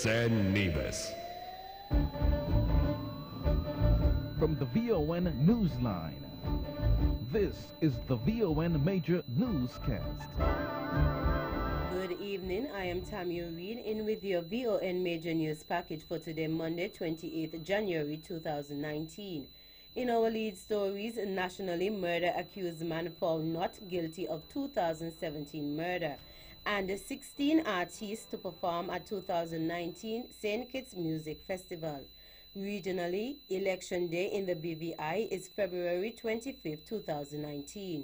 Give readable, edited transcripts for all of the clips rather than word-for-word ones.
Kitts and Nevis. From the VON Newsline, this is the VON Major Newscast. Good evening, I am Tammy Reed in with your VON Major News package for today, Monday, 28th January 2019. In our lead stories, nationally, murder-accused man found not guilty of 2017 murder, and 16 artists to perform at 2019 St. Kitts Music Festival. Regionally, Election Day in the BVI is February 25, 2019.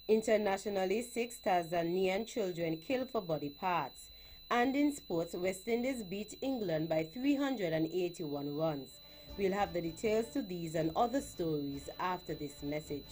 Internationally, 6 Tanzanian children killed for body parts. And in sports, West Indies beat England by 381 runs. We'll have the details to these and other stories after this message.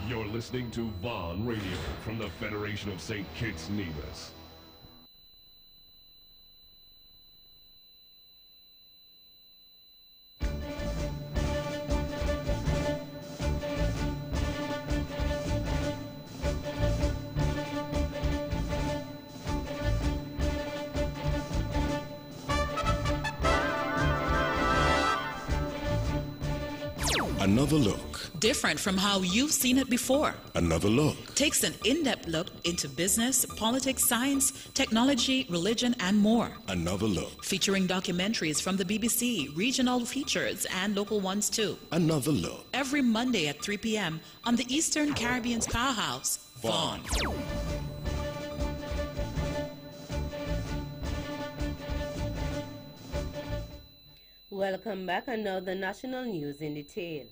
You're listening to VON Radio from the Federation of St. Kitts Nevis. Another look. Different from how you've seen it before. Another look. Takes an in-depth look into business, politics, science, technology, religion, and more. Another look. Featuring documentaries from the BBC, regional features, and local ones too. Another look. Every Monday at 3 p.m. on the Eastern Caribbean's powerhouse, VON. Welcome back, and now the national news in detail.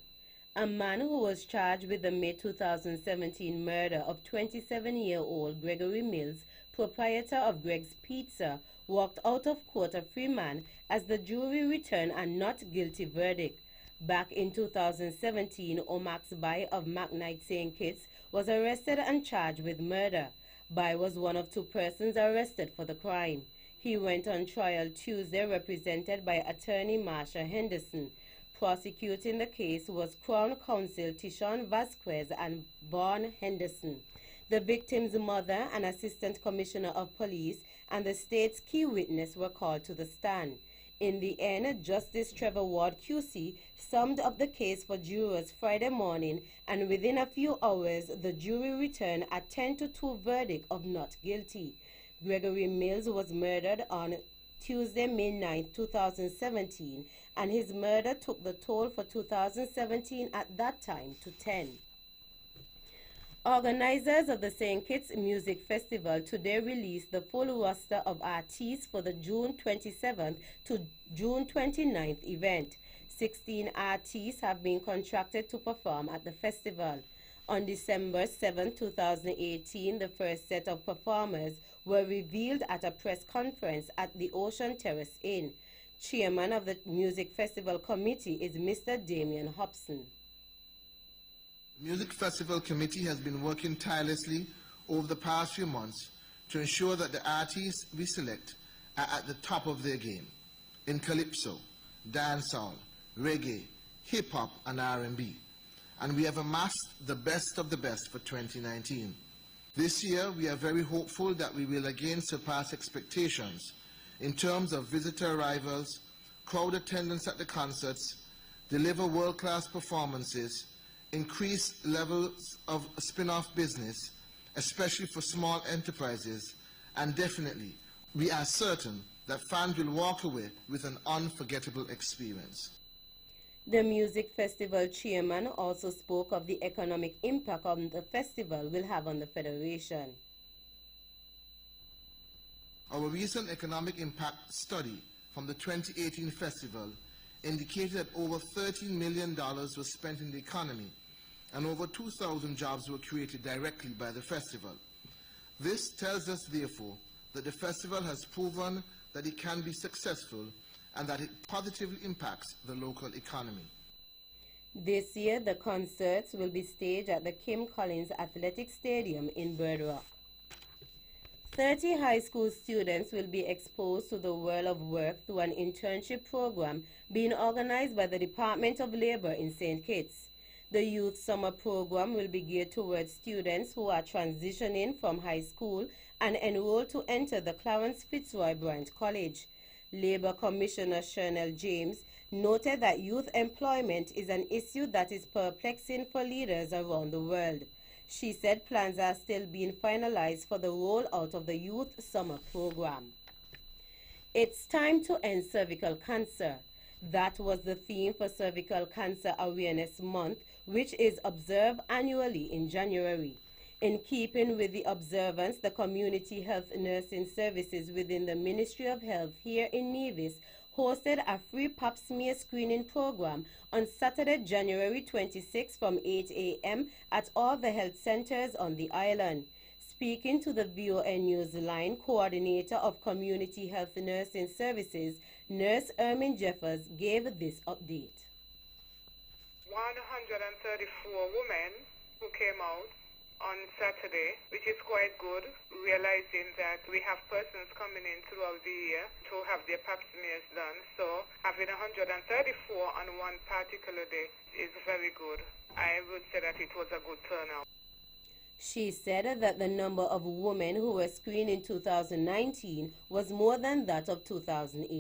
A man who was charged with the May 2017 murder of 27-year-old Gregory Mills, proprietor of Greg's Pizza, walked out of court a free man as the jury returned a not guilty verdict. Back in 2017, Omax Bai of McKnight St. Kitts was arrested and charged with murder. Bai was one of 2 persons arrested for the crime. He went on trial Tuesday, represented by attorney Marsha Henderson. Prosecuting the case was Crown Counsel Tishon Vasquez and Vaughn Henderson. The victim's mother and Assistant Commissioner of Police and the state's key witness were called to the stand. In the end, Justice Trevor Ward QC summed up the case for jurors Friday morning, and within a few hours, the jury returned a 10-2 verdict of not guilty. Gregory Mills was murdered on Tuesday, May 9, 2017, and his murder took the toll for 2017 at that time to 10. Organizers of the St. Kitts Music Festival today released the full roster of artists for the June 27th to June 29th event. 16 artists have been contracted to perform at the festival. On December 7, 2018, the first set of performers were revealed at a press conference at the Ocean Terrace Inn. Chairman of the Music Festival Committee is Mr. Damian Hobson. The Music Festival Committee has been working tirelessly over the past few months to ensure that the artists we select are at the top of their game in calypso, dancehall, reggae, hip-hop and R&B. And we have amassed the best of the best for 2019. This year, we are very hopeful that we will again surpass expectations in terms of visitor arrivals, crowd attendance at the concerts, deliver world-class performances, increase levels of spin-off business, especially for small enterprises, and definitely, we are certain that fans will walk away with an unforgettable experience. The Music Festival chairman also spoke of the economic impact the festival will have on the Federation. Our recent economic impact study from the 2018 festival indicated that over $13 million was spent in the economy and over 2,000 jobs were created directly by the festival. This tells us, therefore, that the festival has proven that it can be successful and that it positively impacts the local economy. This year, the concerts will be staged at the Kim Collins Athletic Stadium in Bird Rock. 30 high school students will be exposed to the world of work through an internship program being organized by the Department of Labor in St. Kitts. The Youth Summer Program will be geared towards students who are transitioning from high school and enrolled to enter the Clarence Fitzroy Bryant College. Labor Commissioner Shernell James noted that youth employment is an issue that is perplexing for leaders around the world. She said plans are still being finalized for the rollout of the Youth Summer Program. It's time to end cervical cancer. That was the theme for Cervical Cancer Awareness Month, which is observed annually in January. In keeping with the observance, the Community Health Nursing Services within the Ministry of Health here in Nevis hosted a free pap smear screening program on Saturday, January 26 from 8 a.m. at all the health centers on the island. Speaking to the VON News Line, Coordinator of Community Health Nursing Services, Nurse Ermin Jeffers, gave this update. 134 women who came out on Saturday, which is quite good, realizing that we have persons coming in throughout the year to have their pap smears done. So having 134 on one particular day is very good. I would say that it was a good turnout. She said that the number of women who were screened in 2019 was more than that of 2018.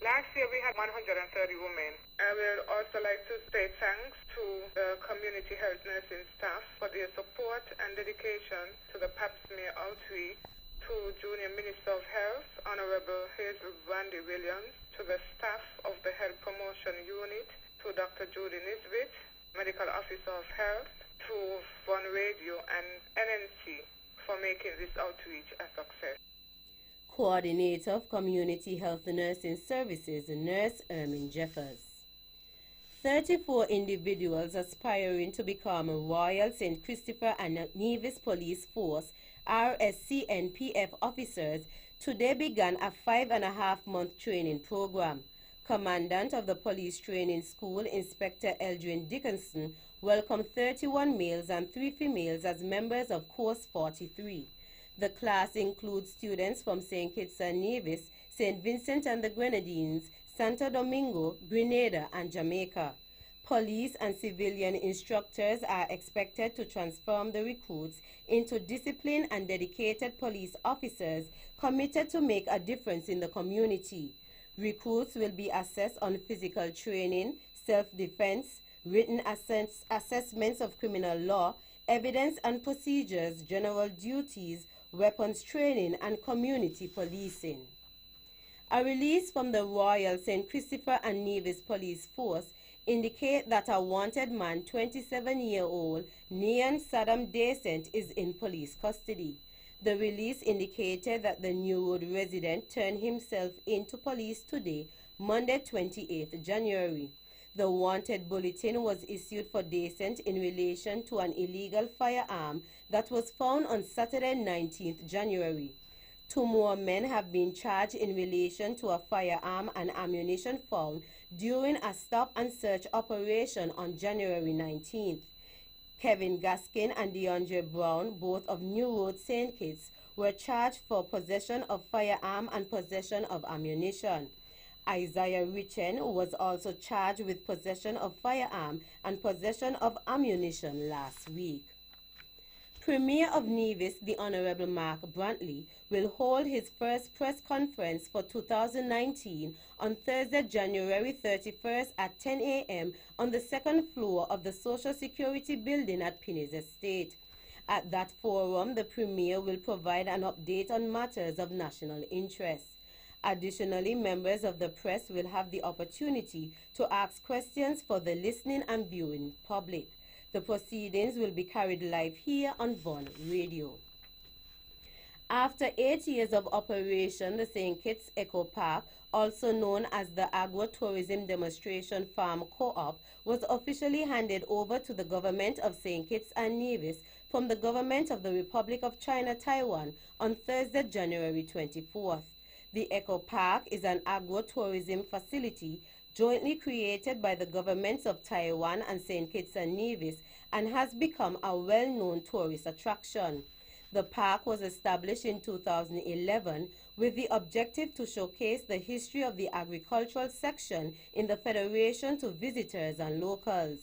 Last year we had 130 women. I would also like to say thanks to the community health nursing staff for their support and dedication to the pap smear outreach, to Junior Minister of Health, Honorable Hazel Brandy Williams, to the staff of the Health Promotion Unit, to Dr. Judy Nisbet, Medical Officer of Health, to Von Radio and NNC for making this outreach a success. Coordinator of Community Health Nursing Services, Nurse Ermin Jeffers. 34 individuals aspiring to become Royal St. Christopher and Nevis Police Force RSCNPF officers today began a 5.5-month training program. Commandant of the Police Training School, Inspector Eldrin Dickinson, welcomed 31 males and 3 females as members of Course 43. The class includes students from St. Kitts and Nevis, St. Vincent and the Grenadines, Santo Domingo, Grenada, and Jamaica. Police and civilian instructors are expected to transform the recruits into disciplined and dedicated police officers committed to make a difference in the community. Recruits will be assessed on physical training, self-defense, written assessments of criminal law, evidence and procedures, general duties, weapons training, and community policing. A release from the Royal St. Christopher and Nevis Police Force indicate that a wanted man, 27-year-old Nian Saddam Descent, is in police custody. The release indicated that the New Road resident turned himself into police today, Monday 28th January. The wanted bulletin was issued for Descent in relation to an illegal firearm that was found on Saturday 19th January. 2 more men have been charged in relation to a firearm and ammunition found during a stop and search operation on January 19th. Kevin Gaskin and DeAndre Brown, both of New Road St. Kitts, were charged for possession of firearm and possession of ammunition. Isaiah Richen was also charged with possession of firearm and possession of ammunition last week. Premier of Nevis, the Honorable Mark Brantley, will hold his first press conference for 2019 on Thursday, January 31st at 10 a.m. on the second floor of the Social Security Building at Pinnes Estate. At that forum, the Premier will provide an update on matters of national interest. Additionally, members of the press will have the opportunity to ask questions for the listening and viewing public. The proceedings will be carried live here on Von Radio. After 8 years of operation, the St. Kitts Eco Park, also known as the Agro-Tourism Demonstration Farm Co-op, was officially handed over to the government of St. Kitts and Nevis from the government of the Republic of China, Taiwan, on Thursday, January 24th. The Eco Park is an agro-tourism facility jointly created by the governments of Taiwan and St. Kitts and Nevis and has become a well-known tourist attraction. The park was established in 2011 with the objective to showcase the history of the agricultural section in the Federation to visitors and locals.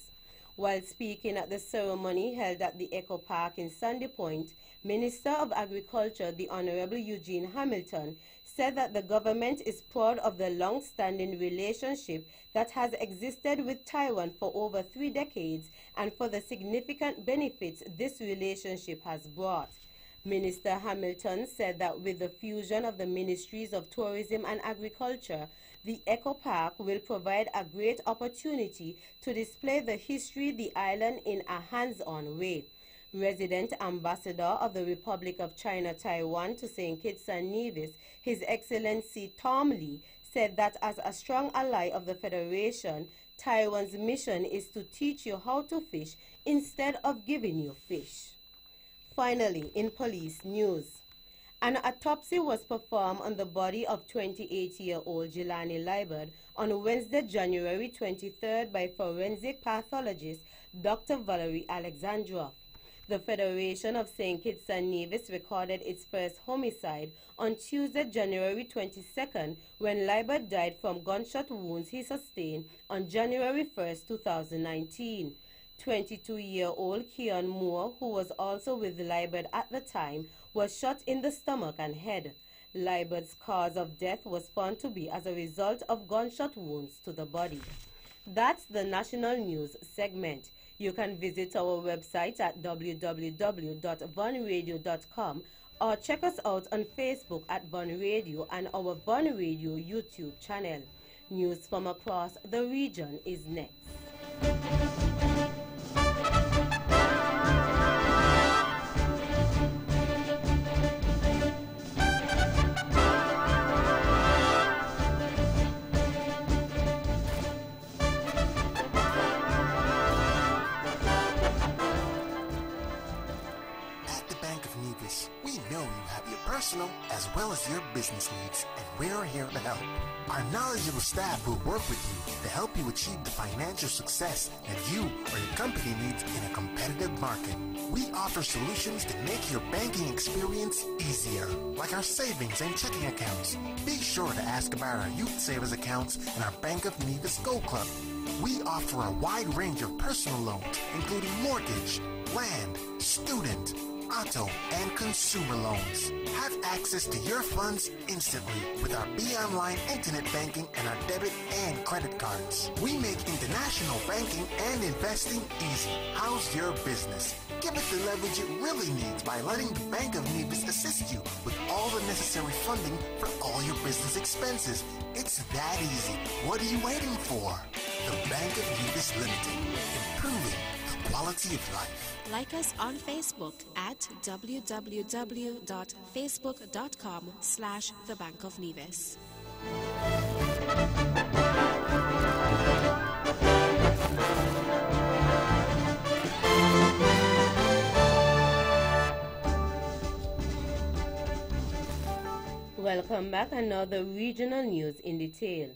While speaking at the ceremony held at the Eco Park in Sandy Point, Minister of Agriculture, the Honorable Eugene Hamilton, said that the government is proud of the long-standing relationship that has existed with Taiwan for over 3 decades and for the significant benefits this relationship has brought. Minister Hamilton said that with the fusion of the Ministries of Tourism and Agriculture, the Eco Park will provide a great opportunity to display the history of the island in a hands-on way. Resident Ambassador of the Republic of China, Taiwan to St. Kitts and Nevis, His Excellency Tom Lee, said that as a strong ally of the Federation, Taiwan's mission is to teach you how to fish instead of giving you fish. Finally, in police news, an autopsy was performed on the body of 28-year-old Jelani Liburd on Wednesday, January 23rd by forensic pathologist Dr. Valerie Alexandrov. The Federation of St. Kitts and Nevis recorded its first homicide on Tuesday, January 22nd, when Liburd died from gunshot wounds he sustained on January 1st, 2019. 22-year-old Keon Moore, who was also with Liburd at the time, was shot in the stomach and head. Liburd's cause of death was found to be as a result of gunshot wounds to the body. That's the national news segment. You can visit our website at www.vonradio.com or check us out on Facebook at Von Radio and our Von Radio YouTube channel. News from across the region is next. Personal as well as your business needs, and we're here to help. Our knowledgeable staff will work with you to help you achieve the financial success that you or your company needs in a competitive market. We offer solutions that make your banking experience easier, like our savings and checking accounts. Be sure to ask about our youth savers accounts and our Bank of Nevis Gold Club. We offer a wide range of personal loans, including mortgage, land, student, auto, and consumer loans. Have access to your funds instantly with our BeOnline internet banking and our debit and credit cards. We make international banking and investing easy. How's your business? Give it the leverage it really needs by letting the Bank of Nevis assist you with all the necessary funding for all your business expenses. It's that easy. What are you waiting for? The Bank of Nevis Limited, improving the quality of life. Like us on Facebook at www.facebook.com/The Bank of Nevis. Welcome back, and now the regional news in detail.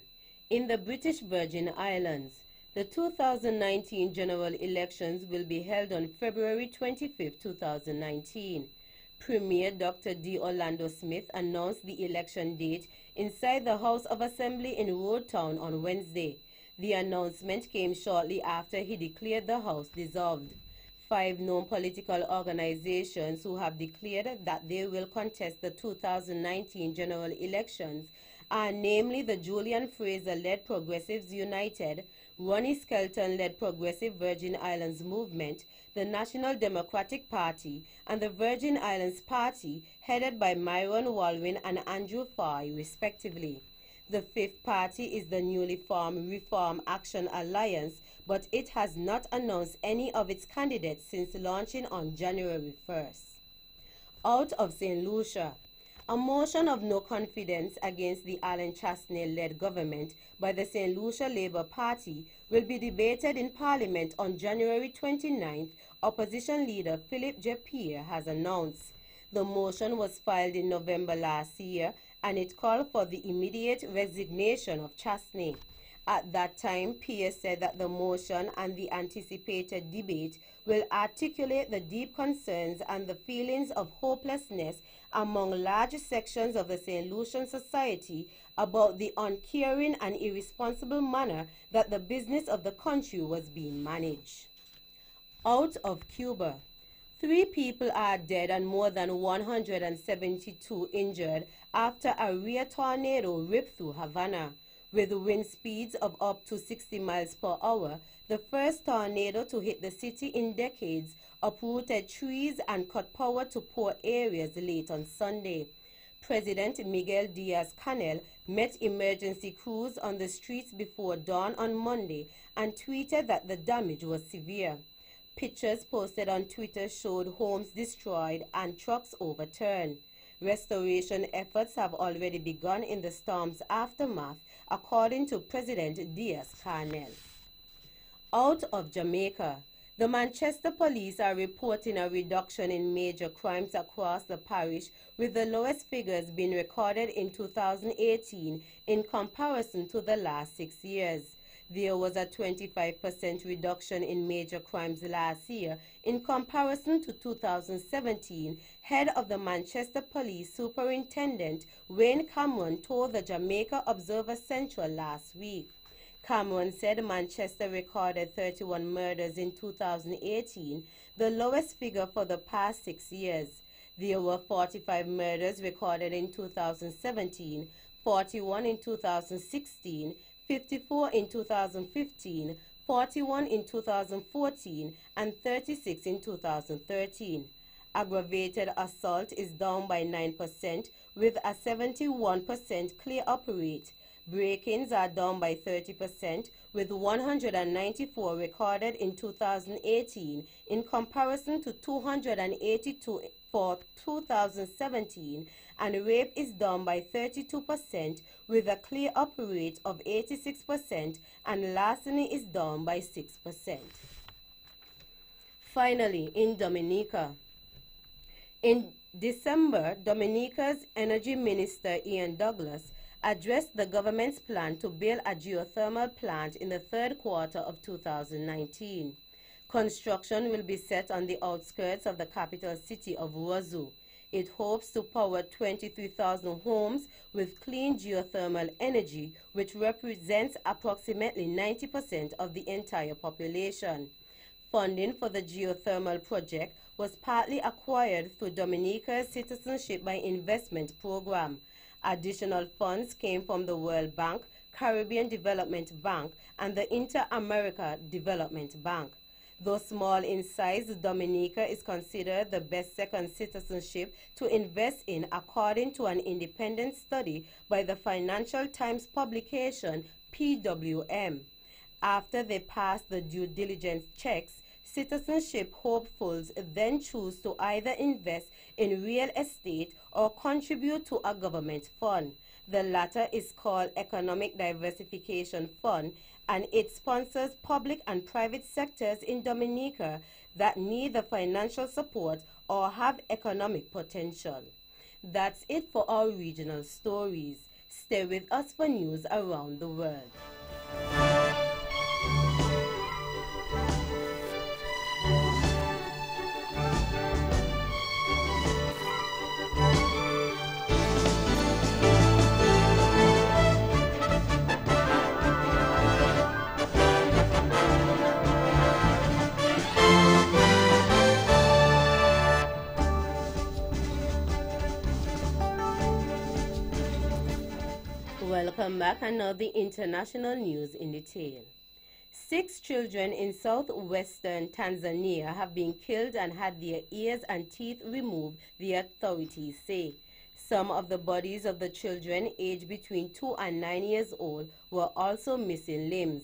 In the British Virgin Islands, the 2019 general elections will be held on February 25, 2019. Premier Dr. D. Orlando Smith announced the election date inside the House of Assembly in Road Town on Wednesday. The announcement came shortly after he declared the House dissolved. 5 known political organizations who have declared that they will contest the 2019 general elections are namely the Julian Fraser-led Progressives United, Ronnie Skelton-led Progressive Virgin Islands Movement, the National Democratic Party, and the Virgin Islands Party, headed by Myron Walwyn and Andrew Foy, respectively. The 5th party is the newly formed Reform Action Alliance, but it has not announced any of its candidates since launching on January 1st. Out of St. Lucia, a motion of no confidence against the Alan Chastney-led government by the St. Lucia Labour Party will be debated in Parliament on January 29th, opposition leader Philip J. Pierre has announced. The motion was filed in November last year, and it called for the immediate resignation of Chastney. At that time, Pierre said that the motion and the anticipated debate will articulate the deep concerns and the feelings of hopelessness among large sections of the St. Lucian society about the uncaring and irresponsible manner that the business of the country was being managed. Out of Cuba, 3 people are dead and more than 172 injured after a rear tornado ripped through Havana. With wind speeds of up to 60 miles per hour, the first tornado to hit the city in decades uprooted trees and cut power to poor areas late on Sunday. President Miguel Diaz-Canel met emergency crews on the streets before dawn on Monday and tweeted that the damage was severe. Pictures posted on Twitter showed homes destroyed and trucks overturned. Restoration efforts have already begun in the storm's aftermath, according to President Diaz-Canel. Out of Jamaica, the Manchester police are reporting a reduction in major crimes across the parish, with the lowest figures being recorded in 2018 in comparison to the last 6 years. There was a 25% reduction in major crimes last year in comparison to 2017, head of the Manchester Police Superintendent Wayne Cameron told the Jamaica Observer Central last week. Cameron said Manchester recorded 31 murders in 2018, the lowest figure for the past 6 years. There were 45 murders recorded in 2017, 41 in 2016, 54 in 2015, 41 in 2014, and 36 in 2013. Aggravated assault is down by 9%, with a 71% clear-up rate. Break-ins are down by 30%, with 194 recorded in 2018 in comparison to 282 for 2017, and rape is down by 32% with a clear-up rate of 86%, and larceny is down by 6%. Finally, in Dominica. In December, Dominica's Energy Minister Ian Douglas addressed the government's plan to build a geothermal plant in the 3rd quarter of 2019. Construction will be set on the outskirts of the capital city of Wazoo. It hopes to power 23,000 homes with clean geothermal energy, which represents approximately 90% of the entire population. Funding for the geothermal project was partly acquired through Dominica's Citizenship by Investment program. Additional funds came from the World Bank, Caribbean Development Bank, and the Inter-America Development Bank. Though small in size, Dominica is considered the best second citizenship to invest in, according to an independent study by the Financial Times publication PWM. After they pass the due diligence checks, citizenship hopefuls then choose to either invest in real estate or contribute to a government fund. The latter is called Economic Diversification Fund, and it sponsors public and private sectors in Dominica that need the financial support or have economic potential. That's it for our regional stories. Stay with us for news around the world. Welcome back, and now the international news in detail. 6 children in southwestern Tanzania have been killed and had their ears and teeth removed, the authorities say. Some of the bodies of the children, aged between 2 and 9 years old, were also missing limbs.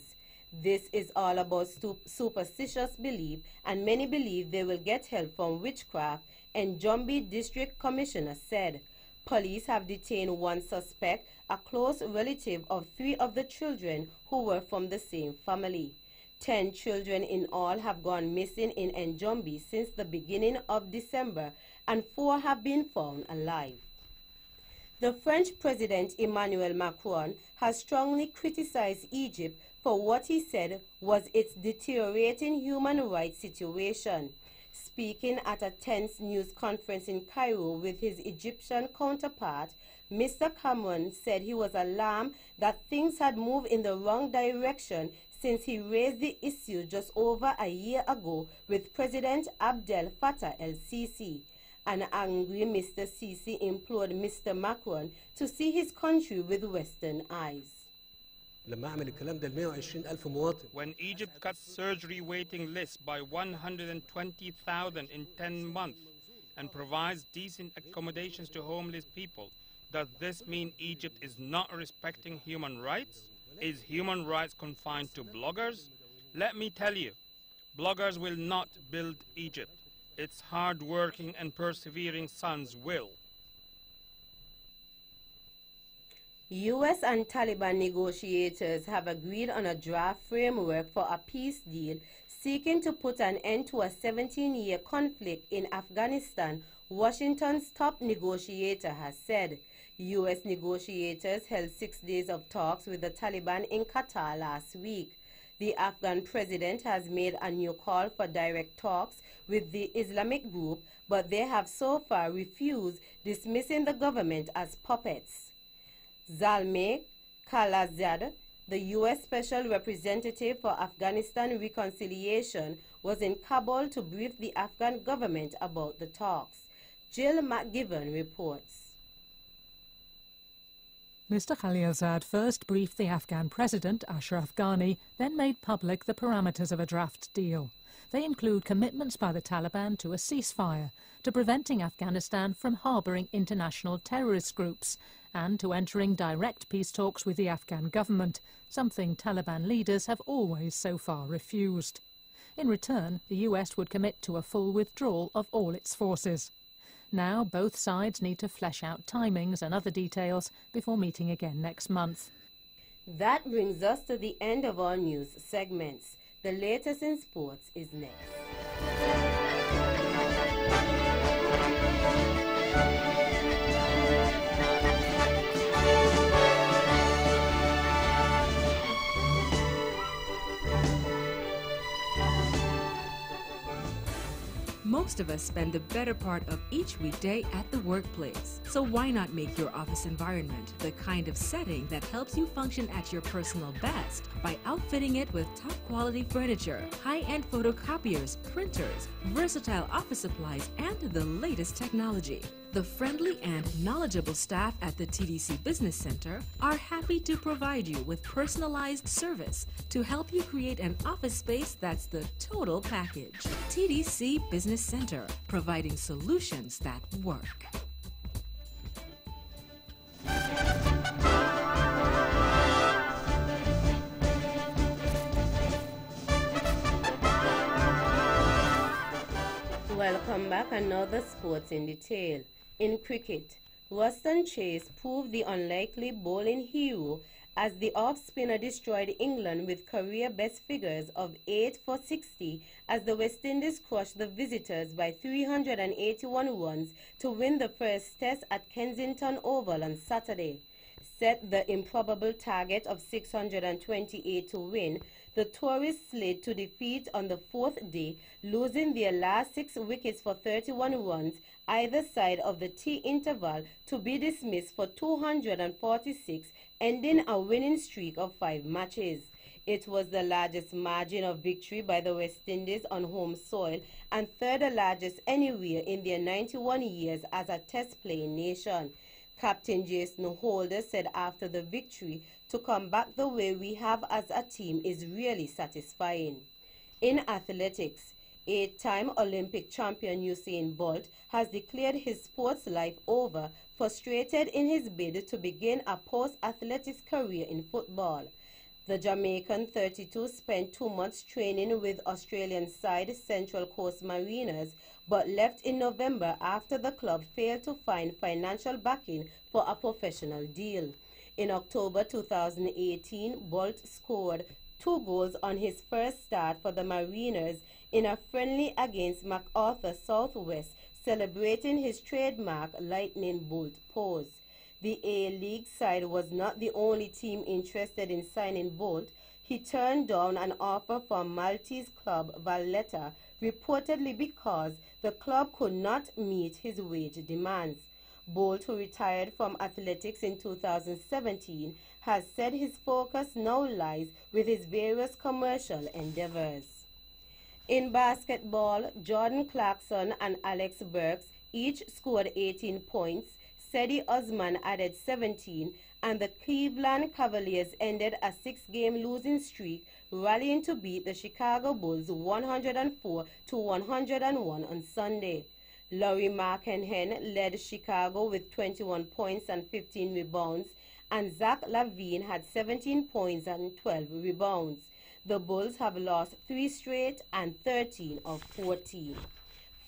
This is all about superstitious belief, and many believe they will get help from witchcraft, Njombe District Commissioner said. Police have detained one suspect, a close relative of 3 of the children who were from the same family. 10 children in all have gone missing in Njombe since the beginning of December, and 4 have been found alive. The French President Emmanuel Macron has strongly criticized Egypt for what he said was its deteriorating human rights situation. Speaking at a tense news conference in Cairo with his Egyptian counterpart, Mr. Cameron said he was alarmed that things had moved in the wrong direction since he raised the issue just over a year ago with President Abdel Fattah el-Sisi. An angry Mr. Sisi implored Mr. Macron to see his country with Western eyes. When Egypt cuts surgery waiting lists by 120,000 in 10 months and provides decent accommodations to homeless people, does this mean Egypt is not respecting human rights? Is human rights confined to bloggers? Let me tell you, bloggers will not build Egypt. Its hard-working and persevering sons will. U.S. and Taliban negotiators have agreed on a draft framework for a peace deal seeking to put an end to a 17-year conflict in Afghanistan, Washington's top negotiator has said. U.S. negotiators held 6 days of talks with the Taliban in Qatar last week. The Afghan president has made a new call for direct talks with the Islamic group, but they have so far refused, dismissing the government as puppets. Zalmay Khalilzad, the U.S. Special Representative for Afghanistan Reconciliation, was in Kabul to brief the Afghan government about the talks. Jill McGibbon reports. Mr. Khalilzad first briefed the Afghan president, Ashraf Ghani, then made public the parameters of a draft deal. They include commitments by the Taliban to a ceasefire, to preventing Afghanistan from harbouring international terrorist groups, and to entering direct peace talks with the Afghan government, something Taliban leaders have always so far refused. In return, the US would commit to a full withdrawal of all its forces. Now both sides need to flesh out timings and other details before meeting again next month. That brings us to the end of our news segments. The latest in sports is next. Most of us spend the better part of each weekday at the workplace. So why not make your office environment the kind of setting that helps you function at your personal best by outfitting it with top quality furniture, high-end photocopiers, printers, versatile office supplies, and the latest technology. The friendly and knowledgeable staff at the TDC Business Center are happy to provide you with personalized service to help you create an office space that's the total package. TDC Business Center, providing solutions that work. Welcome back, another sports in detail. In cricket, Ruston Chase proved the unlikely bowling hero as the off-spinner destroyed England with career-best figures of 8 for 60 as the West Indies crushed the visitors by 381 runs to win the first test at Kensington Oval on Saturday. Set the improbable target of 628 to win, the tourists slid to defeat on the fourth day, losing their last 6 wickets for 31 runs either side of the tea interval to be dismissed for 246, ending a winning streak of 5 matches. It was the largest margin of victory by the West Indies on home soil and third largest anywhere in their 91 years as a test-playing nation. Captain Jason Holder said after the victory, "To come back the way we have as a team is really satisfying." In athletics, 8-time Olympic champion Usain Bolt has declared his sports life over, frustrated in his bid to begin a post-athletics career in football. The Jamaican 32 spent 2 months training with Australian side Central Coast Mariners, but left in November after the club failed to find financial backing for a professional deal. In October 2018, Bolt scored 2 goals on his first start for the Mariners in a friendly against MacArthur Southwest, celebrating his trademark lightning bolt pose. The A-League side was not the only team interested in signing Bolt. He turned down an offer from Maltese club Valletta, reportedly because the club could not meet his wage demands. Bolt, who retired from athletics in 2017, has said his focus now lies with his various commercial endeavors. In basketball, Jordan Clarkson and Alex Burks each scored 18 points, Sedi Osman added 17, and the Cleveland Cavaliers ended a 6-game losing streak, rallying to beat the Chicago Bulls 104-101 on Sunday. Lauri Markkanen led Chicago with 21 points and 15 rebounds, and Zach LaVine had 17 points and 12 rebounds. The Bulls have lost 3 straight and 13 of 14.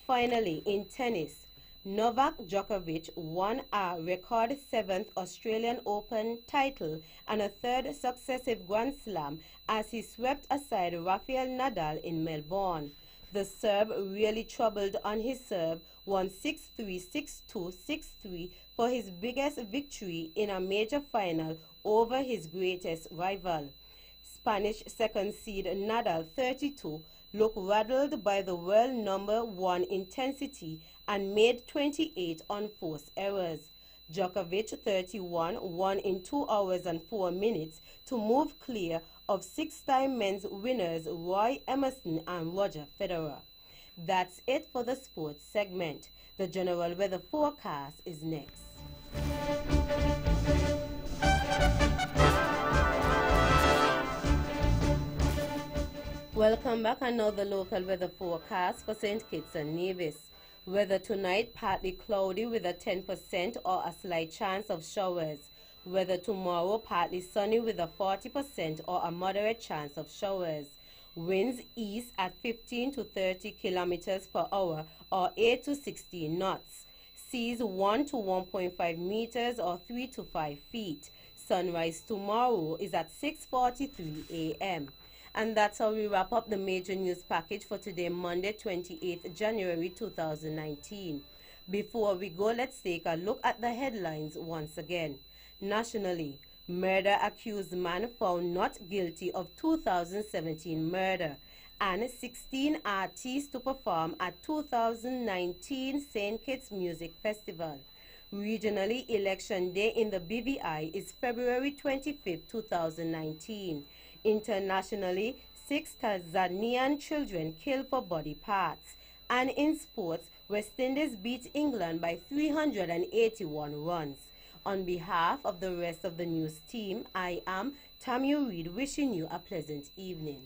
Finally, in tennis, Novak Djokovic won a record 7th Australian Open title and a 3rd successive Grand Slam as he swept aside Rafael Nadal in Melbourne. The Serb, really troubled on his serve, won 6-3, 6-2, 6-3 for his biggest victory in a major final over his greatest rival. Spanish second seed Nadal, 32, looked rattled by the world number 1 intensity and made 28 unforced errors. Djokovic, 31, won in 2 hours and 4 minutes to move clear of 6-time men's winners Roy Emerson and Roger Federer. That's it for the sports segment. The general weather forecast is next. Welcome back. Another local weather forecast for St. Kitts and Nevis. Weather tonight, partly cloudy with a 10% or a slight chance of showers. Weather tomorrow, partly sunny with a 40% or a moderate chance of showers. Winds east at 15 to 30 kilometers per hour or 8 to 16 knots. Seas 1 to 1.5 meters or 3 to 5 feet. Sunrise tomorrow is at 6:43 a.m. And that's how we wrap up the major news package for today, Monday, 28th January 2019. Before we go, let's take a look at the headlines once again. Nationally, murder-accused man found not guilty of 2017 murder. and 16 artists to perform at 2019 St. Kitts Music Festival. Regionally, Election Day in the BVI is February 25, 2019. Internationally, 6 Tanzanian children killed for body parts. And in sports, West Indies beat England by 381 runs. On behalf of the rest of the news team, I am Tammy Reed, wishing you a pleasant evening.